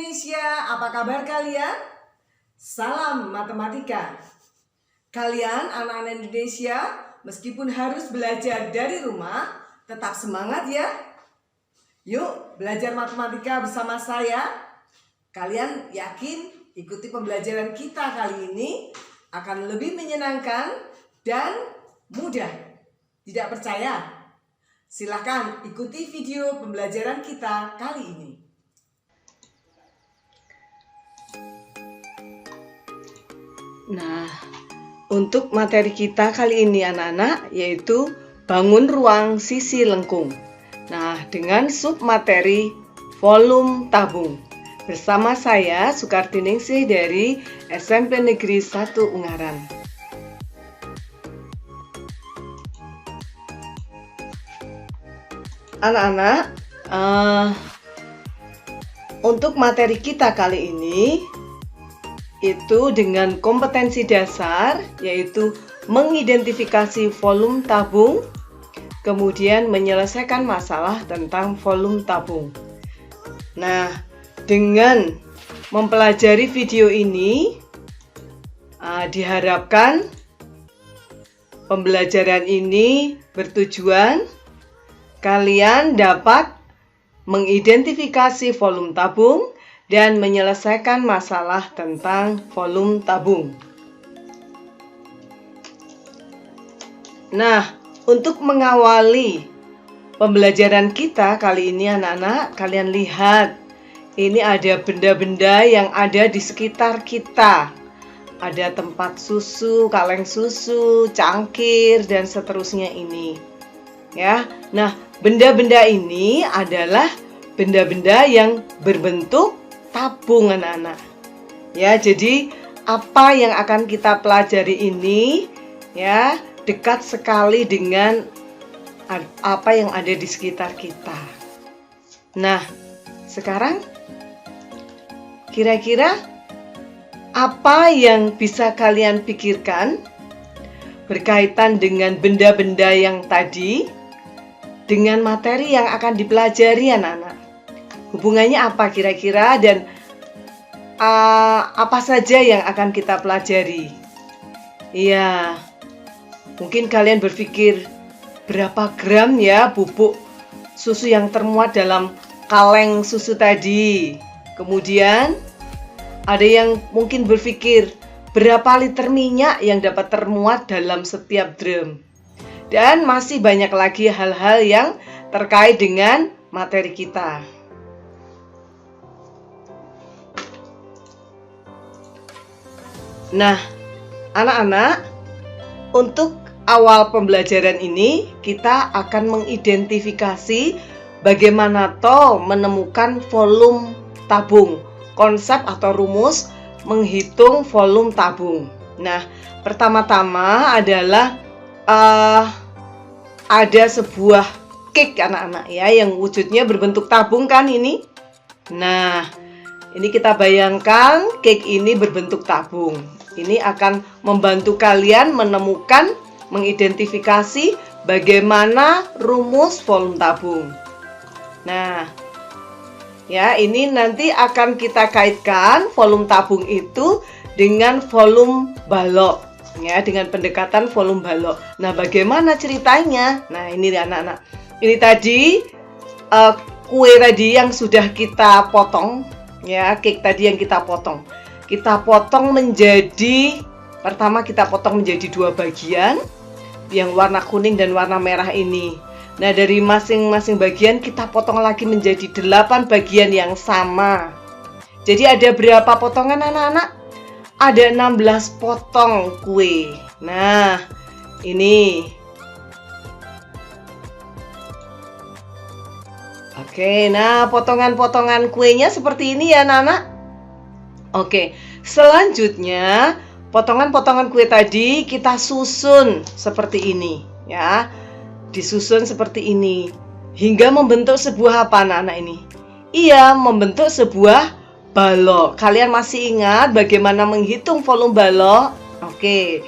Indonesia, apa kabar kalian? Salam matematika. Kalian anak-anak Indonesia, meskipun harus belajar dari rumah, tetap semangat ya. Yuk belajar matematika bersama saya. Kalian yakin ikuti pembelajaran kita kali ini akan lebih menyenangkan dan mudah? Tidak percaya? Silakan ikuti video pembelajaran kita kali ini. Nah, untuk materi kita kali ini anak-anak yaitu bangun ruang sisi lengkung. Nah, dengan submateri volume tabung. Bersama saya Sukarti Ningsih dari SMP Negeri 1 Ungaran. Anak-anak, untuk materi kita kali ini itu dengan kompetensi dasar yaitu mengidentifikasi volume tabung, kemudian menyelesaikan masalah tentang volume tabung. Nah, dengan mempelajari video ini diharapkan pembelajaran ini bertujuan kalian dapat mengidentifikasi volume tabung dan menyelesaikan masalah tentang volume tabung. Nah, untuk mengawali pembelajaran kita kali ini anak-anak, kalian lihat ini ada benda-benda yang ada di sekitar kita. Ada tempat susu, kaleng susu, cangkir, dan seterusnya ini. Ya, nah benda-benda ini adalah benda-benda yang berbentuk tabung anak-anak. Ya, jadi apa yang akan kita pelajari ini ya dekat sekali dengan apa yang ada di sekitar kita. Nah, sekarang kira-kira apa yang bisa kalian pikirkan berkaitan dengan benda-benda yang tadi dengan materi yang akan dipelajari anak-anak? Hubungannya apa kira-kira dan apa saja yang akan kita pelajari? Iya, mungkin kalian berpikir berapa gram ya bubuk susu yang termuat dalam kaleng susu tadi. Kemudian ada yang mungkin berpikir berapa liter minyak yang dapat termuat dalam setiap drum. Dan masih banyak lagi hal-hal yang terkait dengan materi kita. Nah, anak-anak, untuk awal pembelajaran ini kita akan mengidentifikasi bagaimana toh menemukan volume tabung, konsep atau rumus menghitung volume tabung. Nah, pertama-tama adalah ada sebuah cake anak-anak ya yang wujudnya berbentuk tabung kan ini. Nah, ini kita bayangkan cake ini berbentuk tabung. Ini akan membantu kalian menemukan, mengidentifikasi bagaimana rumus volume tabung. Nah, ya ini nanti akan kita kaitkan volume tabung itu dengan volume balok. Ya, dengan pendekatan volume balok. Nah, bagaimana ceritanya? Nah, ini anak-anak. Ini tadi kue tadi yang sudah kita potong, ya, cake tadi yang kita potong. Kita potong menjadi, pertama kita potong menjadi 2 bagian, yang warna kuning dan warna merah ini. Nah, dari masing-masing bagian kita potong lagi menjadi 8 bagian yang sama. Jadi ada berapa potongan anak-anak? Ada 16 potong kue. Nah, ini. Oke, nah potongan-potongan kuenya seperti ini ya anak-anak. Oke, selanjutnya potongan-potongan kue tadi kita susun seperti ini ya. Disusun seperti ini hingga membentuk sebuah apa anak-anak ini? Iya, membentuk sebuah balok. Kalian masih ingat bagaimana menghitung volume balok? Oke.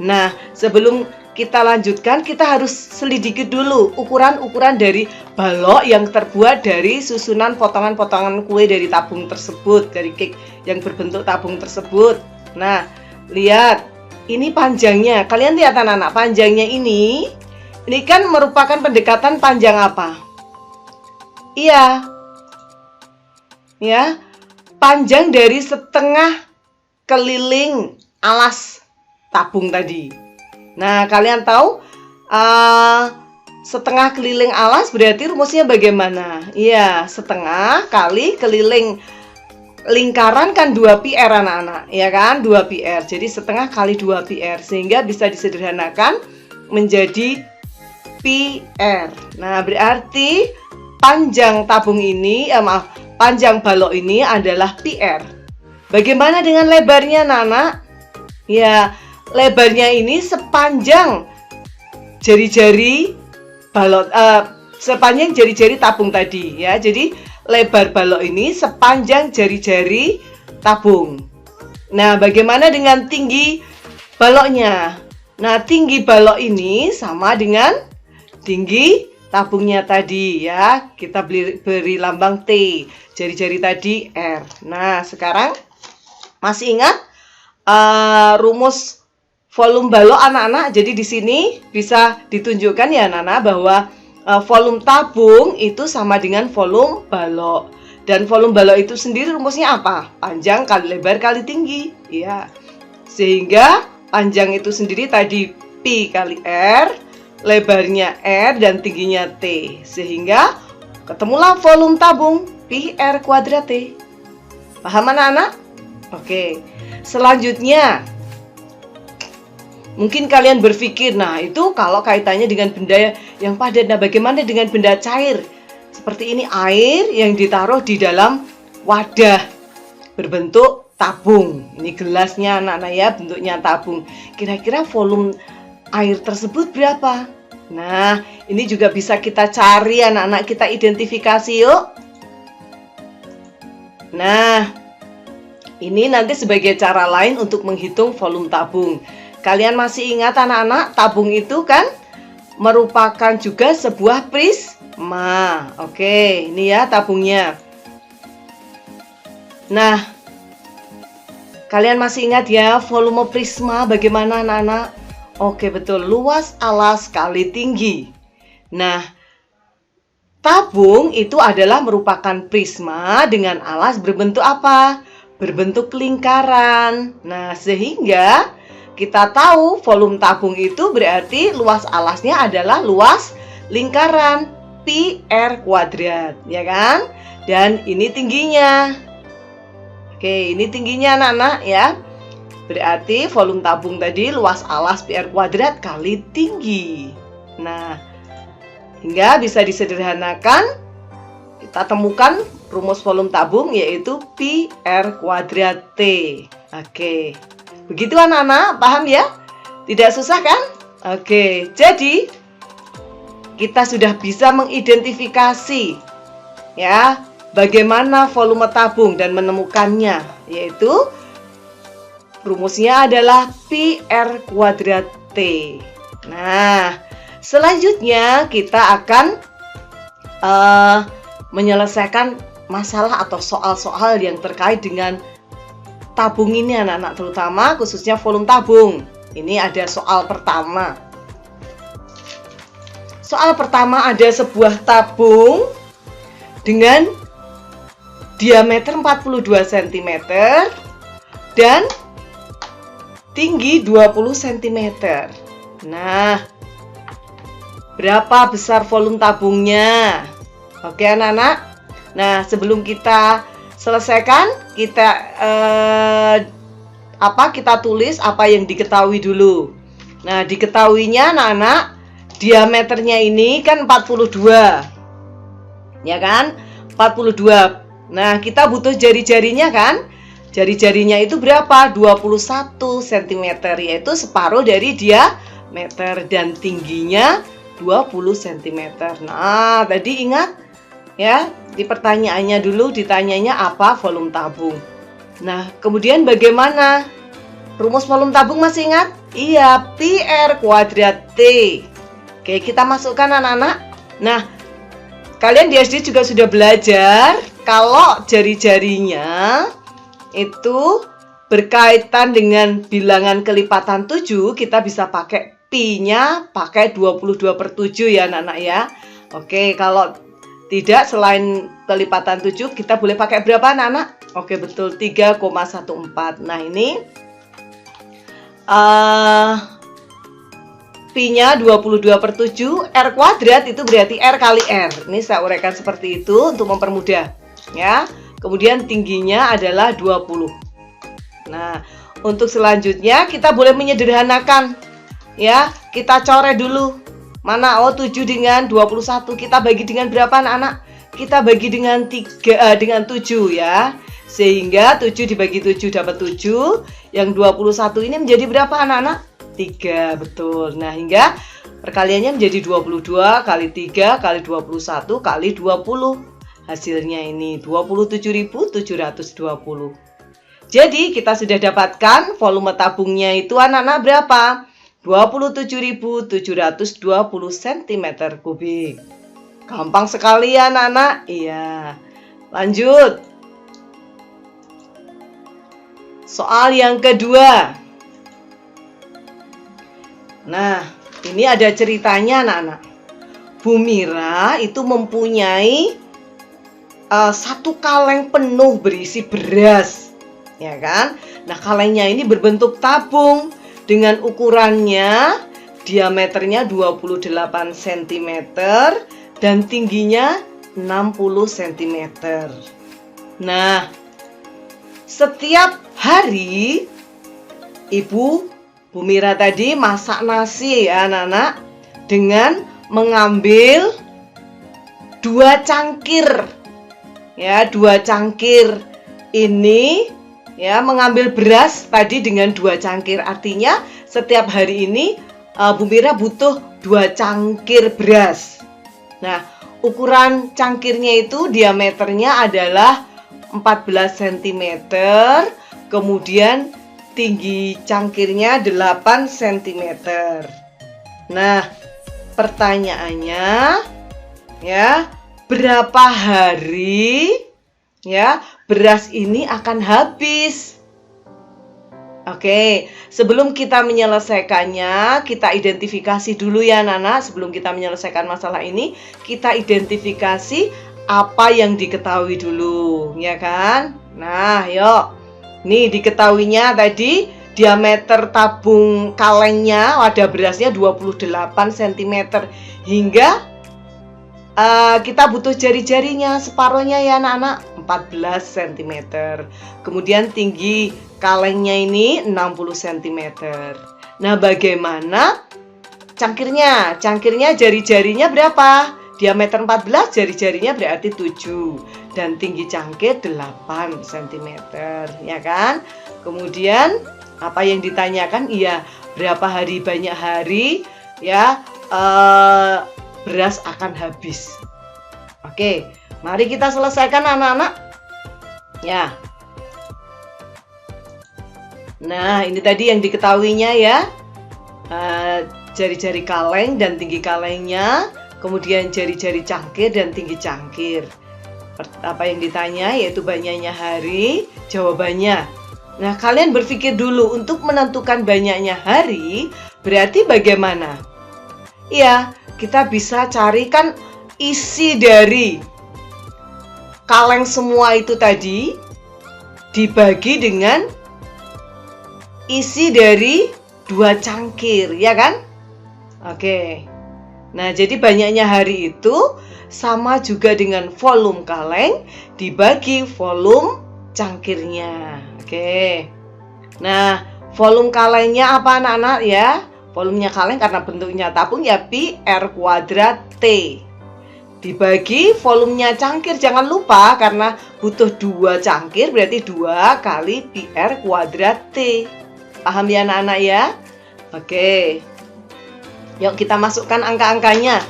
Nah, sebelum kita lanjutkan, kita harus selidiki dulu ukuran-ukuran dari balok yang terbuat dari susunan potongan-potongan kue dari tabung tersebut, dari cake yang berbentuk tabung tersebut. Nah, lihat, ini panjangnya. Kalian lihat anak-anak, panjangnya ini kan merupakan pendekatan panjang apa? Iya, ya, panjang dari setengah keliling alas tabung tadi. Nah, kalian tahu setengah keliling alas berarti rumusnya bagaimana? Iya, setengah kali keliling lingkaran kan 2πr anak-anak, ya kan? 2πr. Jadi setengah kali 2πr sehingga bisa disederhanakan menjadi πr. Nah, berarti panjang tabung ini, panjang balok ini adalah πr. Bagaimana dengan lebarnya, anak-anak? Ya, lebarnya ini sepanjang jari-jari balok, sepanjang jari-jari tabung tadi, ya. Jadi lebar balok ini sepanjang jari-jari tabung. Nah, bagaimana dengan tinggi baloknya? Nah, tinggi balok ini sama dengan tinggi tabungnya tadi, ya. Kita beri lambang T, jari-jari tadi R. Nah, sekarang masih ingat rumus volume balok anak-anak? Jadi di sini bisa ditunjukkan ya anak-anak bahwa volume tabung itu sama dengan volume balok. Dan volume balok itu sendiri rumusnya apa? Panjang kali lebar kali tinggi, ya. Sehingga panjang itu sendiri tadi Pi kali R, lebarnya R dan tingginya T. Sehingga ketemulah volume tabung Pi R kuadrat T. Paham anak-anak? Oke. Selanjutnya, mungkin kalian berpikir, nah itu kalau kaitannya dengan benda yang padat, nah bagaimana dengan benda cair? Seperti ini, air yang ditaruh di dalam wadah berbentuk tabung. Ini gelasnya anak-anak ya, bentuknya tabung. Kira-kira volume air tersebut berapa? Nah, ini juga bisa kita cari anak-anak, kita identifikasi yuk. Nah, ini nanti sebagai cara lain untuk menghitung volume tabung. Kalian masih ingat anak-anak, tabung itu kan merupakan juga sebuah prisma. Oke, ini ya tabungnya. Nah, kalian masih ingat ya volume prisma bagaimana anak-anak? Oke, betul, luas alas kali tinggi. Nah, tabung itu adalah merupakan prisma dengan alas berbentuk apa? Berbentuk lingkaran. Nah, sehingga kita tahu volume tabung itu berarti luas alasnya adalah luas lingkaran Pi R kuadrat, ya kan? Dan ini tingginya. Oke, ini tingginya anak-anak ya. Berarti volume tabung tadi luas alas Pi R kuadrat kali tinggi. Nah, hingga bisa disederhanakan, kita temukan rumus volume tabung yaitu Pi R kuadrat T. Oke. Begitu anak-anak, paham ya? Tidak susah kan? Oke, jadi kita sudah bisa mengidentifikasi ya bagaimana volume tabung dan menemukannya, yaitu rumusnya adalah Pi R kuadrat T. Nah, selanjutnya kita akan menyelesaikan masalah atau soal-soal yang terkait dengan tabung ini anak-anak, terutama khususnya volume tabung. Ini ada soal pertama. Soal pertama, ada sebuah tabung dengan diameter 42 cm dan tinggi 20 cm. Nah, berapa besar volume tabungnya? Oke anak-anak. Nah, sebelum kita selesaikan, kita tulis apa yang diketahui dulu. Nah, diketahuinya anak-anak, diameternya ini kan 42. Ya kan? 42. Nah, kita butuh jari-jarinya kan? Jari-jarinya itu berapa? 21 cm, yaitu separuh dari diameter, dan tingginya 20 cm. Nah, tadi ingat ya, di pertanyaannya dulu ditanyanya apa volume tabung. Nah, kemudian bagaimana? Rumus volume tabung masih ingat? Iya, pi R kuadrat T. Oke, kita masukkan anak-anak. Nah, kalian di SD juga sudah belajar kalau jari-jarinya itu berkaitan dengan bilangan kelipatan 7, kita bisa pakai pi-nya pakai 22/7 ya anak-anak ya. Oke, kalau tidak selain kelipatan 7, kita boleh pakai berapa anak-anak? Oke, betul, 3,14. Nah, ini pi-nya 22/7, R kuadrat itu berarti R kali R. Ini saya uraikan seperti itu untuk mempermudah ya. Kemudian tingginya adalah 20. Nah, untuk selanjutnya kita boleh menyederhanakan ya. Kita coret dulu. Mana 7 dengan 21 kita bagi dengan berapa anak-anak? Kita bagi dengan 7 ya. Sehingga 7 dibagi 7 dapat 7. Yang 21 ini menjadi berapa anak-anak? 3, betul. Nah, hingga perkaliannya menjadi 22 kali 3 kali 21 kali 20. Hasilnya ini 27.720. Jadi, kita sudah dapatkan volume tabungnya itu anak-anak berapa? 27.720 cm3. Gampang sekali ya anak-anak? Iya. Lanjut. Soal yang kedua. Nah, ini ada ceritanya anak-anak. Bu Mira itu mempunyai satu kaleng penuh berisi beras, ya kan? Nah, kalengnya ini berbentuk tabung dengan ukurannya diameternya 28 cm dan tingginya 60 cm. Nah, setiap hari Bu Mira tadi masak nasi ya anak-anak dengan mengambil 2 cangkir. Ya, 2 cangkir ini ya, mengambil beras tadi dengan 2 cangkir. Artinya setiap hari ini Bu Mira butuh 2 cangkir beras. Nah, ukuran cangkirnya itu diameternya adalah 14 cm, kemudian tinggi cangkirnya 8 cm. Nah, pertanyaannya ya, berapa hari ya beras ini akan habis? Oke, sebelum kita menyelesaikannya, kita identifikasi dulu ya anak-anak. Sebelum kita menyelesaikan masalah ini, kita identifikasi apa yang diketahui dulu, ya kan? Nah, yuk. Nih diketahuinya tadi diameter tabung kalengnya, wadah berasnya 28 cm. Hingga kita butuh jari-jarinya, separuhnya ya anak-anak, 14 cm. Kemudian tinggi kalengnya ini 60 cm. Nah, bagaimana cangkirnya? Cangkirnya jari-jarinya berapa? Diameter 14, jari-jarinya berarti 7. Dan tinggi cangkir 8 cm, ya kan? Kemudian apa yang ditanyakan? Iya, berapa hari, banyak hari ya beras akan habis. Oke, mari kita selesaikan anak-anak. Ya. Nah, ini tadi yang diketahuinya ya. Jari-jari kaleng dan tinggi kalengnya, kemudian jari-jari cangkir dan tinggi cangkir. Apa yang ditanya yaitu banyaknya hari, jawabannya. Nah, kalian berpikir dulu untuk menentukan banyaknya hari, berarti bagaimana? Iya, kita bisa carikan isi dari kaleng semua itu tadi dibagi dengan isi dari 2 cangkir, ya kan? Oke. Nah, jadi banyaknya hari itu sama juga dengan volume kaleng dibagi volume cangkirnya. Oke. Nah, volume kalengnya apa anak-anak ya? Volumenya kaleng karena bentuknya tabung ya pi R kuadrat T. Dibagi volumenya cangkir, jangan lupa karena butuh 2 cangkir berarti 2 kali pi R kuadrat T. Paham ya anak-anak ya? Oke. Yuk kita masukkan angka-angkanya.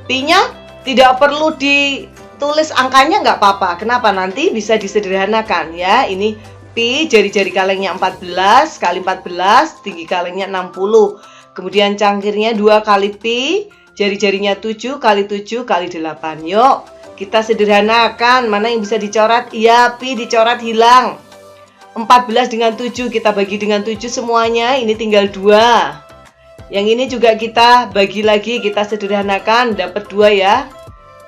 Pi-nya tidak perlu ditulis angkanya, nggak apa-apa. Kenapa? Nanti bisa disederhanakan ya. Ini pi, jari-jari kalengnya 14 kali 14, tinggi kalengnya 60. Kemudian cangkirnya 2 kali pi, jari-jarinya 7 kali 7 kali 8. Yuk, kita sederhanakan. Mana yang bisa dicoret? Iya, pi dicoret hilang. 14 dengan 7 kita bagi dengan 7 semuanya, ini tinggal 2. Yang ini juga kita bagi lagi, kita sederhanakan, dapat 2 ya.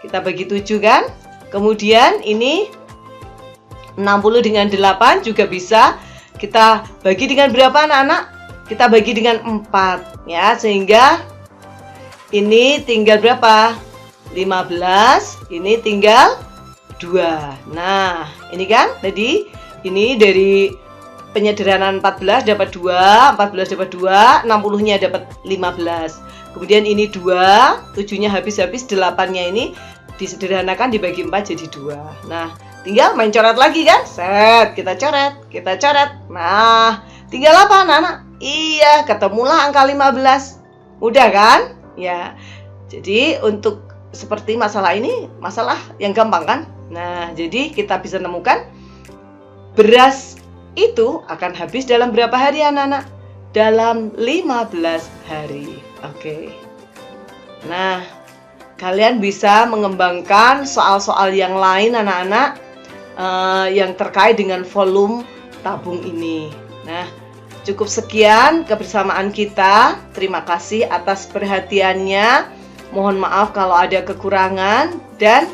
Kita bagi 7 kan? Kemudian ini 60 dengan 8 juga bisa kita bagi dengan berapa anak-anak? Kita bagi dengan 4 ya, sehingga ini tinggal berapa? 15, ini tinggal 2. Nah, ini kan tadi ini dari penyederhanaan 14 dapat 2, 14 dapat 2, 60-nya dapat 15. Kemudian ini 2, 7-nya habis-habis, 8-nya ini disederhanakan dibagi 4 jadi 2. Nah, tinggal main coret lagi kan? Set, kita coret, kita coret. Nah, tinggal apa anak-anak? Iya, ketemulah angka 15. Mudah kan? Ya. Jadi untuk seperti masalah ini, masalah yang gampang kan? Nah, jadi kita bisa menemukan beras itu akan habis dalam berapa hari anak-anak? Dalam 15 hari. Oke. Nah, kalian bisa mengembangkan soal-soal yang lain anak-anak yang terkait dengan volume tabung ini. Nah, cukup sekian kebersamaan kita. Terima kasih atas perhatiannya. Mohon maaf kalau ada kekurangan dan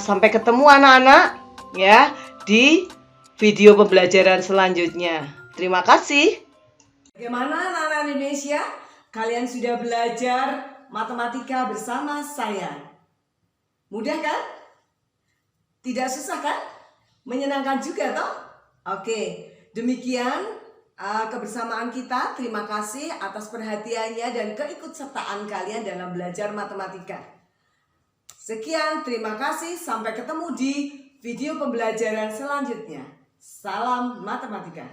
sampai ketemu anak-anak ya di video pembelajaran selanjutnya. Terima kasih. Bagaimana anak-anak Indonesia? Kalian sudah belajar matematika bersama saya. Mudah kan? Tidak susah kan? Menyenangkan juga toh? Oke, demikian kebersamaan kita. Terima kasih atas perhatiannya dan keikutsertaan kalian dalam belajar matematika. Sekian, terima kasih. Sampai ketemu di video pembelajaran selanjutnya. Salam matematika.